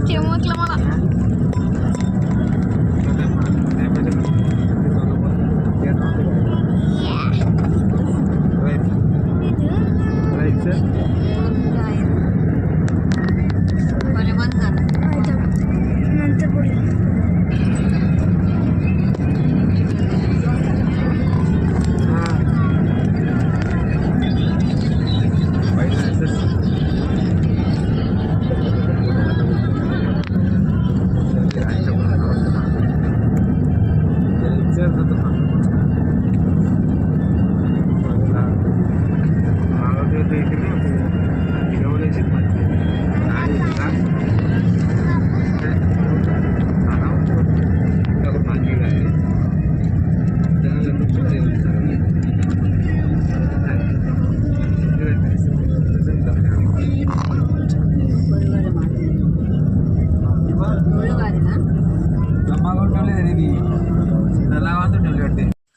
चमकलं मला.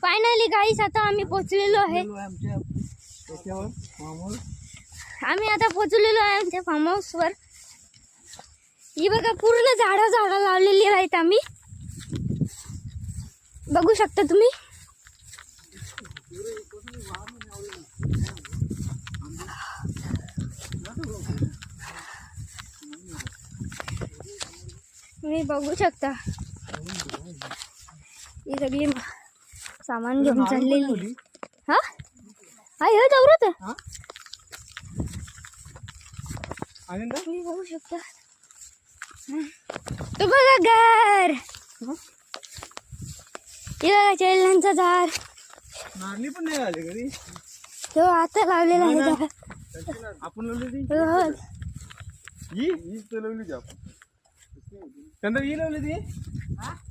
फायनली गाईस आता आम्ही पोहोचलेलो आहे. आम्ही आता पोहोचलेलो आहे आमच्या फार्म हाऊस वर. ही बघा पूर्ण झाडं लावलेली आहेत. आम्ही बघू शकता तुम्ही. तुम्ही बघू शकता ही सगळी सामान घेऊन चाललेली. हा हे दौरत आहे. तुम्ही बघू शकता. तो बघा घर. चैलांचा झाड नारळी पण नाही आली घरी. तो आता लावलेला आहे झाड. आपण लावली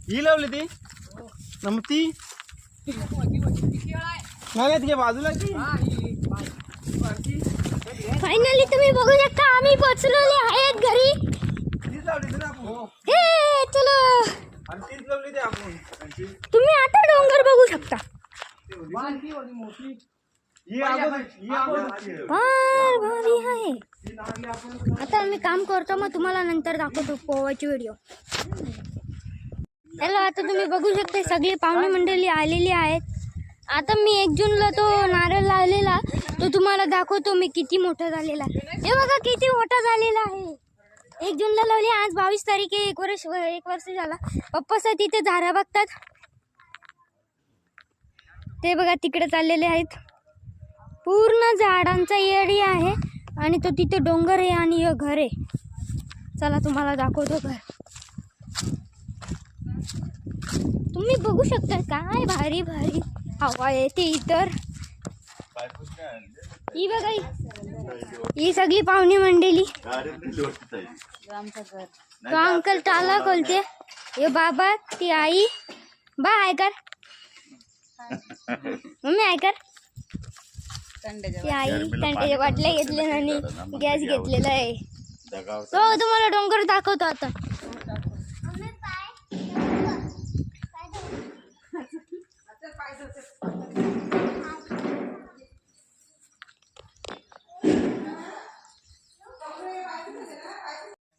ही लावली ती मग ती नाही बाजूला. फायनली तुम्ही बघू शकता आम्ही पोहोचलेले आहेत घरी. हे चलो तुम्ही आता डोंगर बघू शकता. फार भारी आहे. आता आम्ही काम करतो मग तुम्हाला नंतर दाखवतो पोवाची व्हिडिओ. हॅलो आता तुम्ही बघू शकता सगळी पाहुणे मंडळी आलेली आहेत. आता मी 1 जूनला तो नारळ लावलेला तो तुम्हाला दाखवतो मी किती मोठा झालेला. हे बघा किती मोठा झालेला आहे. 1 जूनला लावली. आज 22 तारीख आहे. 1 वर्ष झाला. पप्पा सर तिथे झाडं बघतात. ते बघा तिकडे चाललेले आहेत. पूर्ण झाडांचा एरिया आहे आणि तो तिथे डोंगर आहे आणि हे घर आहे. चला तुम्हाला दाखवतो घर. तुम्ही बघू शकता काय भारी भारी हवा येते इतर. ही बघा ही सगळी पाहुणी मंडळी. तो अंकल टाला खोलते. हे बाबा ती आई. बा हाय कर मम्मी हाय कर. ती आई थंडीच्या बाटल्या घेतल्या आणि गॅस घेतलेला आहे. तो तुम्हाला डोंगर दाखवतो आता.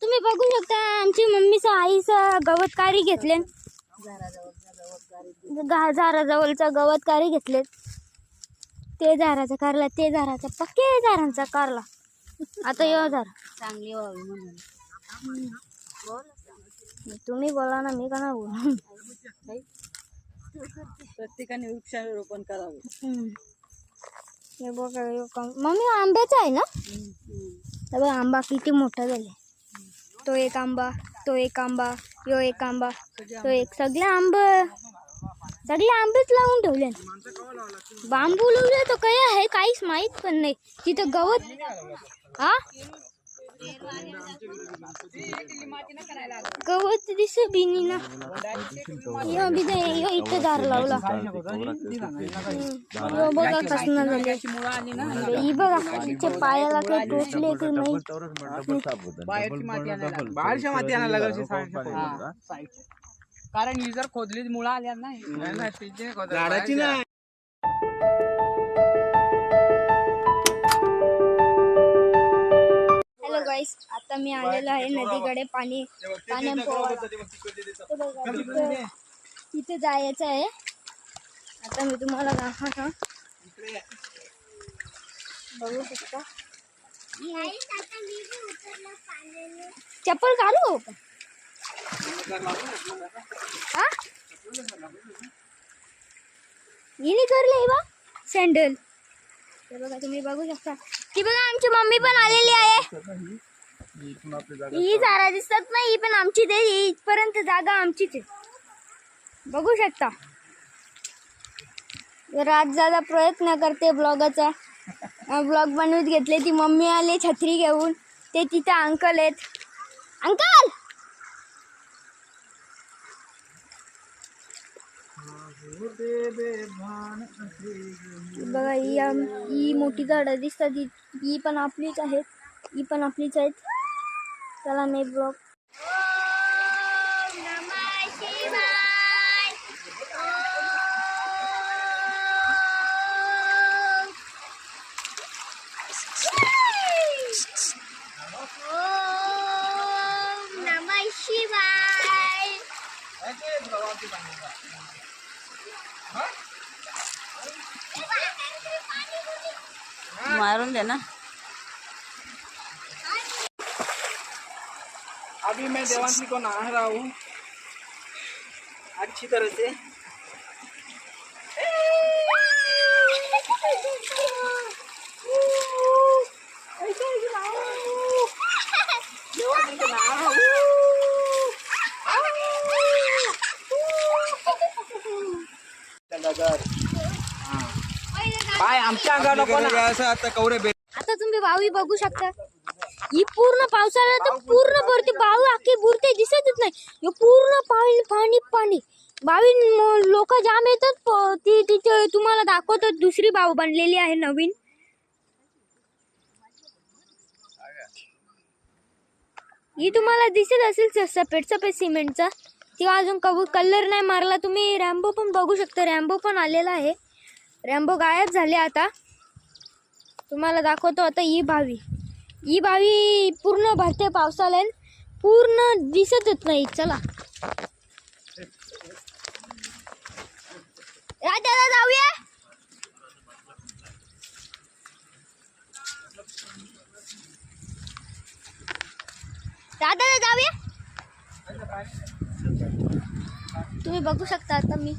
तुम्ही बघू शकता आमची मम्मीचा आईचा गवत कारी घेतले. झाराजवळचा गवत कारी घेतले. ते झाराचा कारला ते झाराचा पक्के झारांचा कारला. आता यो झार चांगली व्हावी म्हणून तुम्ही बोला ना मी का ना बोलू. प्रत्येकाने वृक्षारोपण करावे. हे बघा मम्मी आंब्याचा आहे ना. बघा आंबा किती मोठा झाला. तो एक आंबा तो एक आंबा यो एक आंबा तो एक. सगळे आंबेच लावून ठेवले. बांबू लावले तो काय आहे काहीच माहित पण नाही. तिथं गवत हा गवत दिसे बिनी ना. यो इथं दार लावला. बघा कसं झाले. ही बघा तिच्या पायाला काही टोचले की नाही. बाहेरच्या माती आणायला लागली. कारण ही जर खोदली मुळा आल्या नाही झाडाची नाही. मी आलेलो आहे नदीकडे पाण्या पोहायला. ते बघा, तिथे जायचं आहे. आता मी तुम्हाला दाखवतो. बघू शकता. चप्पल काढू हा हिने करले बा सँडल. ते बघा तुम्ही बघू शकता. ती बघा आमची मम्मी पण आलेली आहे. ही जारा दिसत नाही, ही पण आमचीच आहे. इथपर्यंत जागा आमचीच आहे, बघू शकता. रात जादा प्रयत्न करते ब्लॉगाचा. ब्लॉग बनवत घेतले. ती मम्मी आले छत्री घेऊन. ते तिथे अंकल आहेत. अंकल बघा, ही मोठी झाडं दिसतात. ही पण आपलीच आहेत. ही पण आपलीच आहेत. चला मी ब्लॉग मारून दे ना. अभी मैं देवांशी को नहा रहा हूँ अच्छी तरह से. काय आमच्या अंगाला पण आता कवरे आता तुम्ही बावी बघू शकता. ही पूर्ण पावसाळ्यात तर पूर्ण भरते. बावी अख्खी बुरते दिसतच नाही. हे पूर्ण पाणी पाणी. बावी लोक जाम येतात. ती तिथे तुम्हाला दाखवतात. दुसरी बाव बनलेली आहे नवीन. ही तुम्हाला दिसत असेल सफेद सिमेंटचा. ती अजून कलर नाही मारला. तुम्ही रॅम्बो पण बघू शकता. रॅम्बो पण आलेला आहे. रॅम्बो गायब झाले. आता तुम्हाला दाखवतो. आता ही बावी पूर्ण भरते पावसाळ्यात. पूर्ण दिसतच नाही. चला दादा जाऊया. दादा जाऊया. तुम्ही बघू शकता. आता मी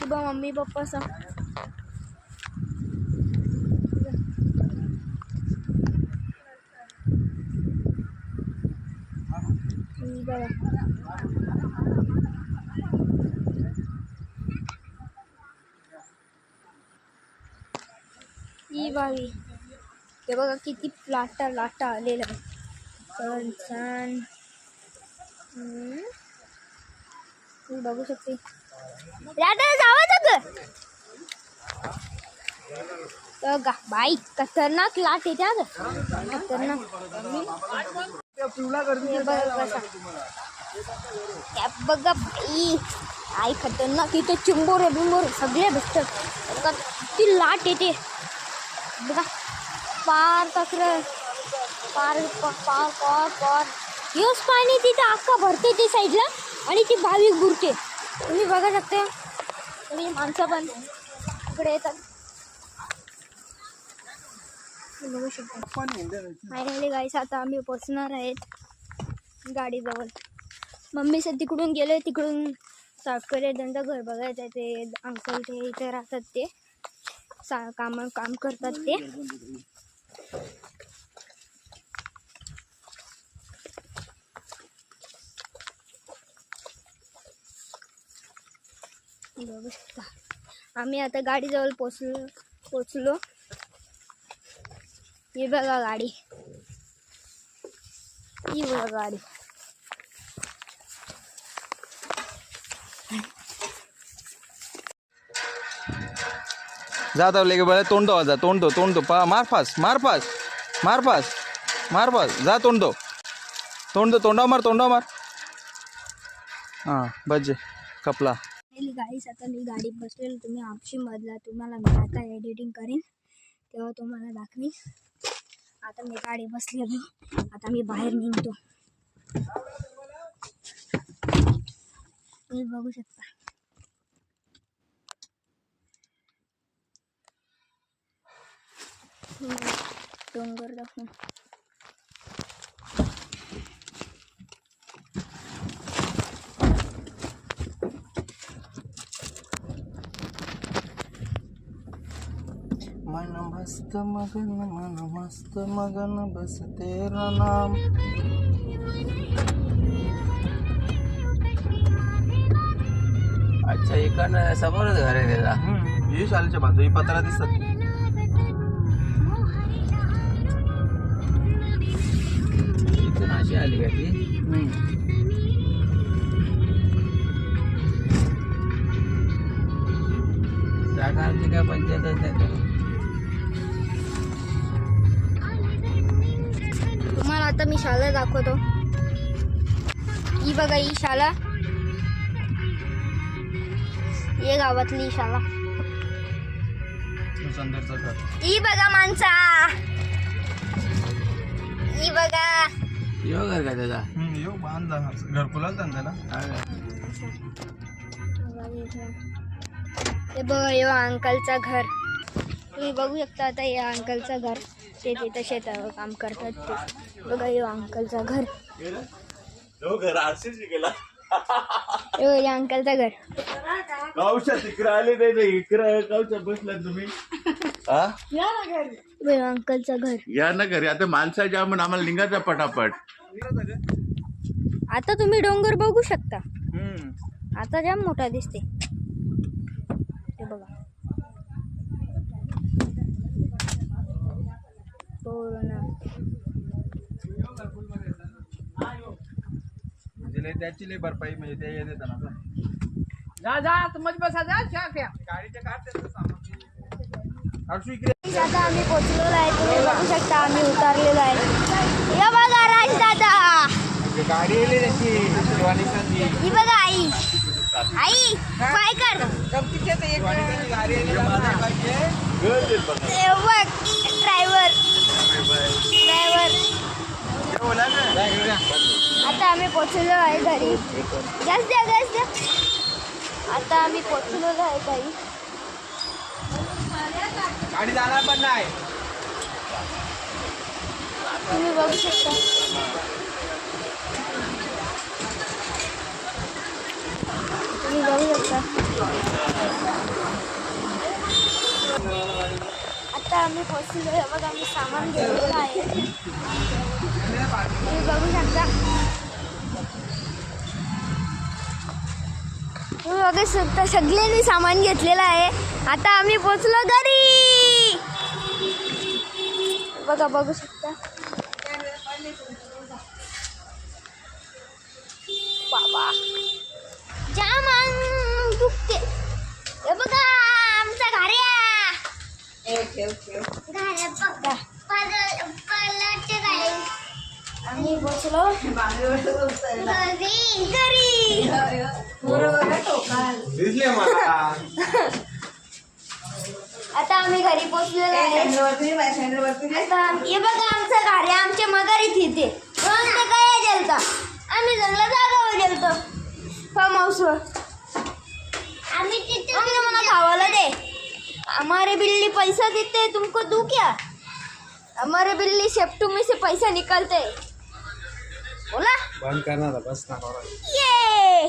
मम्मी पप्पा सा ही बावी. ते बघा किती लाटा आलेला आहे. छान तुम्ही बघू शकते. बघा बाई खतरनाक लाट येते. खतरनाक. बघा बाई आई खतरनाक. इथे चिंबोर बिंबोर सगळे भेटतात. ती लाट येते बघा. पार तसर पार पार पार पार. योच पाणी तिथे अख्खा भरते ते साईडला. आणि ती बावी बुरते. तुम्ही बघा शकता. तुम्ही माणसं पण इकडे येतात. बघू शकता. फायनली गाईस आता आम्ही पोचणार आहेत गाडीजवळ. मम्मी सर तिकडून गेले. तिकडून साखरे त्यांचं घर बघायचं आहे. ते अंकल ते इथे राहतात. ते काम करतात. ते बघू शकता. आम्ही आता गाडीजवळ पोचलो. ही बघा गाडी. ही बघा गाडी. जाता लेके बोले तोंड दो. जा तोंड दो मार पास जा तोंड दो तोंडा मार. हाँ बजे कपला. गाईस आता मी गाडीत बसलेलो. तुम्ही आपशी मधला. तुम्हाला मी आता एडिटिंग करीन तेव्हा तुम्हाला दाखवीन. आता मी गाडी बसलेलो, आता मी बाहेर निघतो. तुम्ही बघू शकता. डोंगर दाखवून मन मस्त मगन बस तेरा नाम. अच्छा इकडनं समोरच घर आहे त्याचा. ही शाळेच्या बाजू ही पत्रा दिसतात. इथून अशी आली का ती? जागा आमची काय पंचायतच नाही तर. तुम्हाला आता मी शाळा दाखवतो. ही बघा ही शाळा, ही गावातली शाळा. संदर्भचं घर. ही बघा माणसा, ही बघा. यो घर का त्याचा? यो बांधा घरकुलाच धंदा ना. हे बघा यो अंकलचा घर. तुम्ही बघू शकता आता या अंकलचं घर. ते तिथं शेतावर काम करतात ते. बघा यो अंकलचं घर. यो या अंकलचं घर. यो अंकलचं घर. या ना घरी आता माणसाच्या म्हणून आम्हाला निघायचा पटापट. आता तुम्ही डोंगर बघू शकता. आता जाम मोठा दिसते. ते बघा पूर्ण. त्याची लई भरपाई म्हणजे ते येत ना. जा जा तुम्ही बसा जा चहा प्या. गाडीच्या काढते सामान. हर्षू इकडे. आता आम्ही पोचलेलो आहे. तुम्ही बघू शकता आम्ही उतरलेलो आहे. या बघा राज दादा. गाडी येली त्याची शिवानीची. ही बघा आई. आई काय कर. गाडी येली पाहिजे. बघ ड्रायव्हर. आता आम्ही पोचलेलो आहे घरी. गॅस द्या गॅस द्या. आता आम्ही पोचलेलो आहे घरी. गाडी जाणार पण नाही. तुम्ही बघू शकता. तुम्ही बघू शकता. आता आम्ही पोचलेलो आहे. बघा आम्ही सामान घेतलेलं आहे. तुम्ही बघू शकता. तुम्ही बघू शकता सगळ्यांनी सामान घेतलेलं आहे. आता आम्ही पोचलो घरी. बघा बघू शकता. बाबा जाम अंग दुखते. हे बघा आमचा घाऱ्या. घाऱ्या बघा. आम्ही पोचलो घरी. दिसले मला. आता आम्ही घरी पोचलेलो आहे. आता हे बघा आमचं घाऱ्या. आमच्या मगारी तिथे काय गेलता. आम्ही जंगला जागावर गेलतो फार्म हाऊसवर. आम्ही तिथे मला खावायला दे. हमारे बिल्ली पैसा देते तुमको दूं क्या. हमारे बिल्ली शेफ्टू में से पैसा निकालते. बोला बंद करणार बस ना. ये